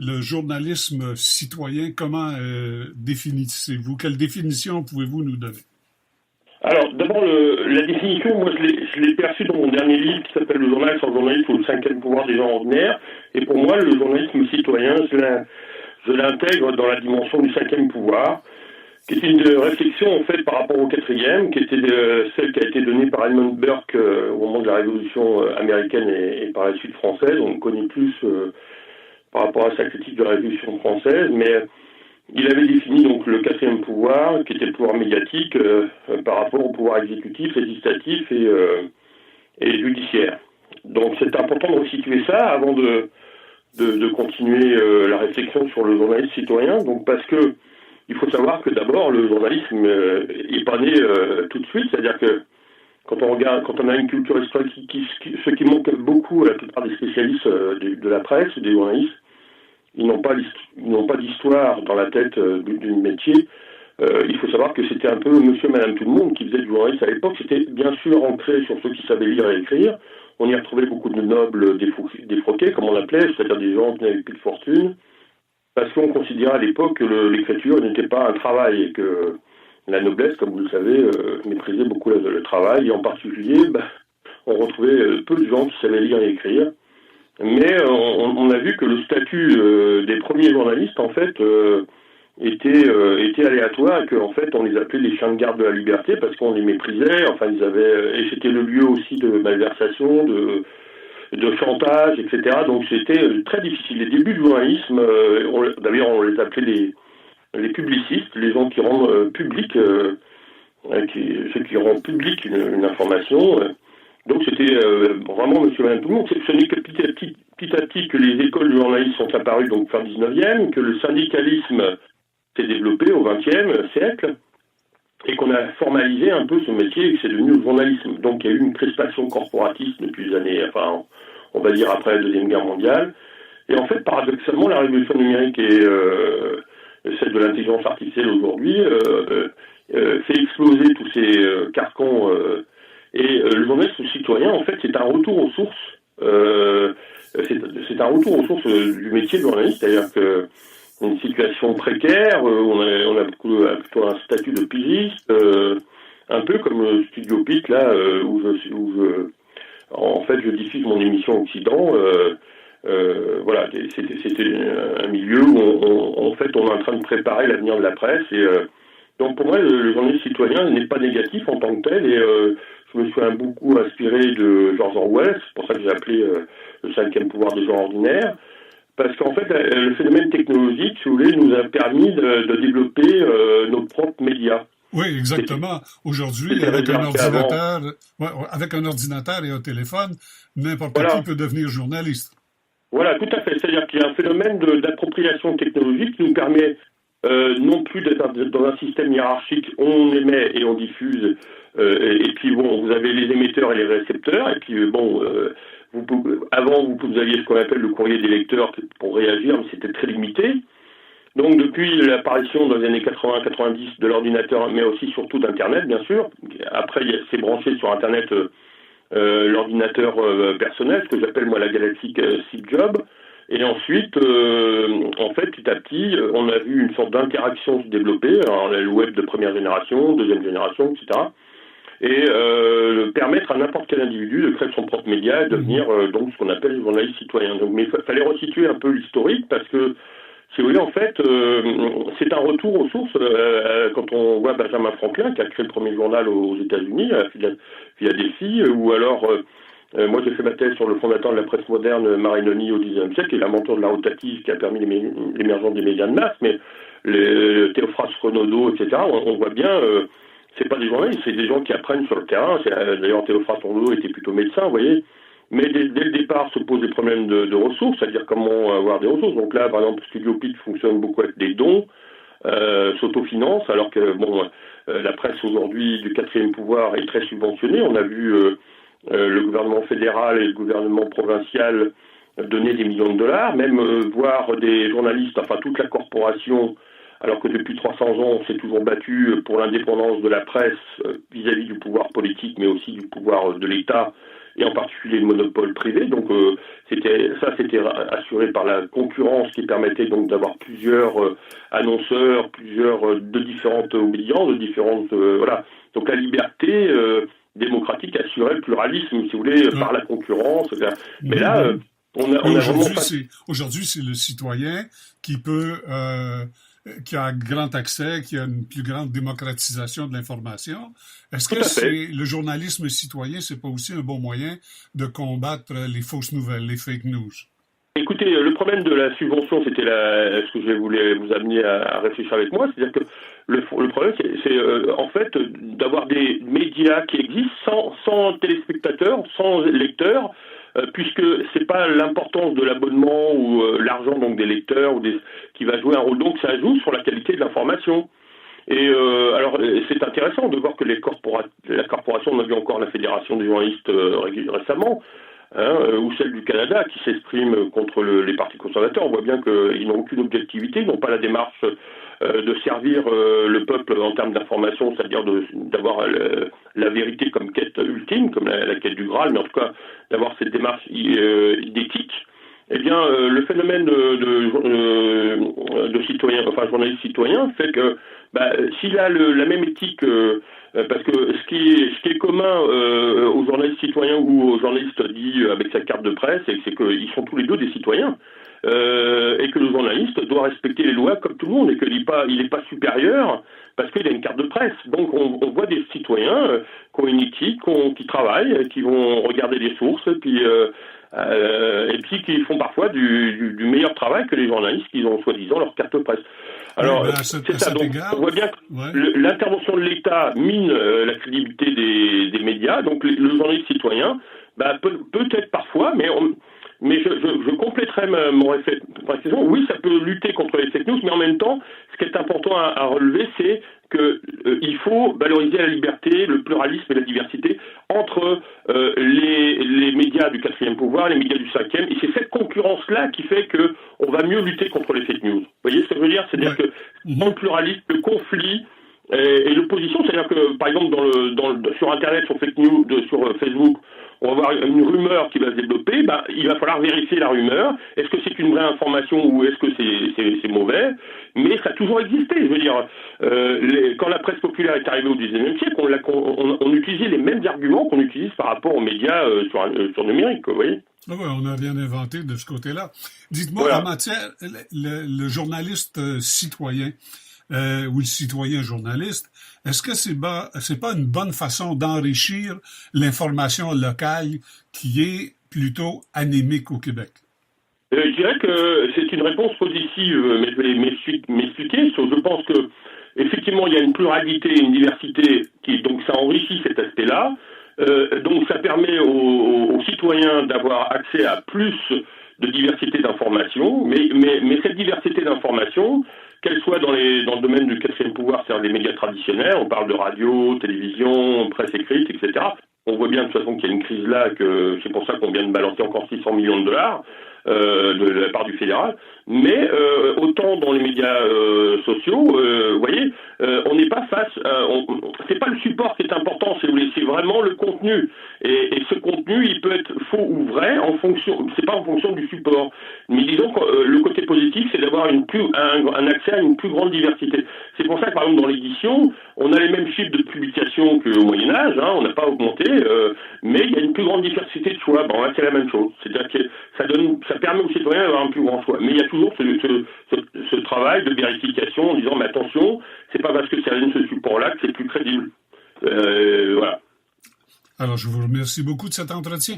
le journalisme citoyen, comment définissez-vous? Quelle définition pouvez-vous nous donner? Alors, d'abord, la définition, moi, je l'ai perçue dans mon dernier livre qui s'appelle Le journal sans journaliste ou le cinquième pouvoir des gens ordinaires. Et pour moi, le journalisme citoyen, je l'intègre dans la dimension du cinquième pouvoir, qui est une réflexion, en fait, par rapport au quatrième, qui était celle qui a été donnée par Edmund Burke au moment de la Révolution américaine et par la suite française. On le connaît plus par rapport à sa critique de la Révolution française, mais il avait défini donc le quatrième pouvoir, qui était le pouvoir médiatique, par rapport au pouvoir exécutif, législatif et judiciaire. Donc c'est important de resituer ça avant de continuer la réflexion sur le journalisme citoyen. Donc parce que il faut savoir que d'abord le journalisme est pas né tout de suite, c'est-à-dire que quand on a une culture historique, ce qui manque beaucoup à la plupart des spécialistes de la presse, des journalistes, ils n'ont pas d'histoire dans la tête du métier. Il faut savoir que c'était un peu monsieur et madame tout le monde qui faisait du journalisme à l'époque. C'était bien sûr ancré sur ceux qui savaient lire et écrire. On y retrouvait beaucoup de nobles défroqués, comme on l'appelait, c'est-à-dire des gens qui n'avaient plus de fortune, parce qu'on considérait à l'époque que l'écriture n'était pas un travail et que la noblesse, comme vous le savez, méprisait beaucoup le travail. Et en particulier, on retrouvait peu de gens qui savaient lire et écrire. Mais on a vu que le statut des premiers journalistes, en fait, était aléatoire et qu'en fait, on les appelait les chiens de garde de la liberté parce qu'on les méprisait. Enfin, et c'était le lieu aussi de malversation, de chantage, etc. Donc, c'était très difficile. Les débuts du journalisme, d'ailleurs, on les appelait les publicistes, les gens qui rendent ceux qui rendent public une information. Donc c'était vraiment monsieur et madame tout le monde. Ce n'est que petit à petit que les écoles de journalisme sont apparues, donc fin 19e, que le syndicalisme s'est développé au 20e siècle, et qu'on a formalisé un peu ce métier, et que c'est devenu le journalisme. Donc il y a eu une crispation corporatiste depuis les années, enfin, on va dire après la Deuxième Guerre mondiale. Et en fait, paradoxalement, la révolution numérique et celle de l'intelligence artificielle aujourd'hui fait exploser tous ces carcans. Et le journalisme citoyen, en fait, c'est un retour aux sources. C'est un retour aux sources du métier de journaliste, c'est-à-dire que une situation précaire, on a plutôt un statut de pigiste, un peu comme Studio Pic, là, en fait, je diffuse mon émission Occident. Voilà, c'était un milieu où en fait, on est en train de préparer l'avenir de la presse. Et donc, pour moi, le journalisme citoyen n'est pas négatif en tant que tel. Et je me suis beaucoup inspiré de George Orwell. C'est pour ça que j'ai appelé le cinquième pouvoir des gens ordinaires. Parce qu'en fait, le phénomène technologique, si vous voulez, nous a permis de développer nos propres médias. Oui, exactement. Aujourd'hui, avec un ordinateur et un téléphone, n'importe qui peut devenir journaliste. Voilà, tout à fait. C'est-à-dire qu'il y a un phénomène d'appropriation technologique qui nous permet non plus d'être dans un système hiérarchique, on émet et on diffuse, et puis bon, vous avez les émetteurs et les récepteurs, et puis avant vous aviez ce qu'on appelle le courrier des lecteurs pour réagir, mais c'était très limité. Donc depuis l'apparition dans les années 80-90 de l'ordinateur, mais aussi surtout d'Internet, bien sûr, après c'est branché sur Internet l'ordinateur personnel, ce que j'appelle moi la galaxie Steve Jobs. Et ensuite, en fait, petit à petit, on a vu une sorte d'interaction se développer, alors le web de première génération, deuxième génération, etc. Et permettre à n'importe quel individu de créer son propre média et devenir donc ce qu'on appelle journaliste citoyen. Donc, mais il fallait resituer un peu l'historique parce que, si vous voulez, en fait, c'est un retour aux sources. Quand on voit Benjamin Franklin, qui a créé le premier journal aux États-Unis, à Philadelphie, ou alors... moi, j'ai fait ma thèse sur le fondateur de la presse moderne, Marinoni, au XIXe siècle, et l'inventeur de la rotative qui a permis l'émergence des médias de masse, mais Théophraste Renaudot, etc., on voit bien, c'est pas des journalistes, c'est des gens qui apprennent sur le terrain. D'ailleurs, Théophraste Renaudot était plutôt médecin, vous voyez. Mais dès le départ se posent des problèmes de ressources, c'est-à-dire comment avoir des ressources. Donc là, par exemple, Studio Pic fonctionne beaucoup avec des dons, s'autofinance, alors que, la presse aujourd'hui du quatrième pouvoir est très subventionnée. On a vu... le gouvernement fédéral et le gouvernement provincial donner des millions de dollars, même voir des journalistes, enfin toute la corporation, alors que depuis 300 ans, on s'est toujours battu pour l'indépendance de la presse vis-à-vis du pouvoir politique, mais aussi du pouvoir de l'État et en particulier le monopole privé. Donc c'était assuré par la concurrence qui permettait donc d'avoir plusieurs annonceurs, plusieurs de différentes obédiences, de différentes voilà. Donc la liberté démocratique assurait le pluralisme, si vous voulez, par la concurrence. Mais là, on a aujourd'hui, c'est le citoyen qui peut qui a grand accès, qui a une plus grande démocratisation de l'information. Est-ce que c'est le journalisme citoyen, c'est pas aussi un bon moyen de combattre les fausses nouvelles, les fake news? Écoutez, le problème de la subvention, c'était ce que je voulais vous amener à réfléchir avec moi, c'est-à-dire que le problème, c'est en fait d'avoir des médias qui existent sans téléspectateurs, sans lecteurs, puisque c'est pas l'importance de l'abonnement ou l'argent donc des lecteurs qui va jouer un rôle. Donc ça joue sur la qualité de l'information. Et alors c'est intéressant de voir que la corporation, on a vu encore la Fédération des journalistes récemment, ou celle du Canada qui s'exprime contre les partis conservateurs. On voit bien qu'ils n'ont aucune objectivité, ils n'ont pas la démarche de servir le peuple en termes d'information, c'est-à-dire d'avoir la vérité comme quête ultime, comme la quête du Graal, mais en tout cas d'avoir cette démarche d'éthique. Eh bien, le phénomène de citoyen, enfin journaliste citoyen, fait que s'il a la même éthique, parce que ce qui est commun aux journalistes citoyens ou aux journalistes dits avec sa carte de presse, c'est qu'ils sont tous les deux des citoyens. Et que le journaliste doit respecter les lois comme tout le monde et qu'il n'est pas supérieur parce qu'il a une carte de presse. Donc on voit des citoyens qui ont une éthique, qui travaillent, qui vont regarder les sources, et puis qui font parfois du meilleur travail que les journalistes qui ont soi-disant leur carte de presse. Alors c'est ça. Donc on voit bien que l'intervention de l'État mine la crédibilité des médias. Donc le journaliste citoyen, peut-être parfois, mais je compléterai mon réflexion. Oui, ça peut lutter contre les fake news, mais en même temps, ce qui est important à relever, c'est qu'il faut valoriser la liberté, le pluralisme et la diversité entre les médias du quatrième pouvoir, les médias du cinquième, et c'est cette concurrence-là qui fait qu'on va mieux lutter contre les fake news. Vous voyez ce que je veux dire? C'est-à-dire que dans le pluralisme, le conflit et l'opposition, c'est-à-dire que, par exemple, sur Internet, sur fake news, sur Facebook, on va avoir une rumeur qui va se développer, il va falloir vérifier la rumeur. Est-ce que c'est une vraie information ou est-ce que c'est mauvais? Mais ça a toujours existé. Je veux dire, quand la presse populaire est arrivée au XIXe siècle, on utilisait les mêmes arguments qu'on utilise par rapport aux médias sur numérique, vous voyez? Oui, on n'a rien inventé de ce côté-là. Dites-moi, en matière, le journaliste citoyen, ou le citoyen journaliste, est-ce que c'est pas une bonne façon d'enrichir l'information locale qui est plutôt anémique au Québec? Je dirais que c'est une réponse positive, mais je vais m'expliquer. Je pense que effectivement il y a une pluralité, une diversité donc ça enrichit cet aspect-là. Donc ça permet aux citoyens d'avoir accès à plus de diversité d'informations, mais cette diversité d'informations, qu'elle soit dans le domaine du quatrième pouvoir, c'est-à-dire les médias traditionnels, on parle de radio, télévision, presse écrite, etc. On voit bien de toute façon qu'il y a une crise là, que c'est pour ça qu'on vient de balancer encore 600 millions de dollars de la part du fédéral. Mais autant dans les médias sociaux, vous voyez, on n'est pas face, c'est pas le support qui est important, c'est vraiment le contenu. Et ce contenu, il peut être faux ou vrai c'est pas en fonction du support. Mais disons que le côté positif, c'est d'avoir un accès à une plus grande diversité. C'est pour ça que par exemple dans l'édition, on a les mêmes chiffres de publication qu'au Moyen-Âge, on n'a pas augmenté, mais il y a une plus grande diversité de choix. C'est la même chose. C'est-à-dire que ça permet aux citoyens d'avoir un plus grand choix. Mais il y a toujours ce travail de vérification en disant mais attention, c'est pas parce que ça vient de ce support-là que c'est plus crédible. Voilà. Alors, je vous remercie beaucoup de cet entretien.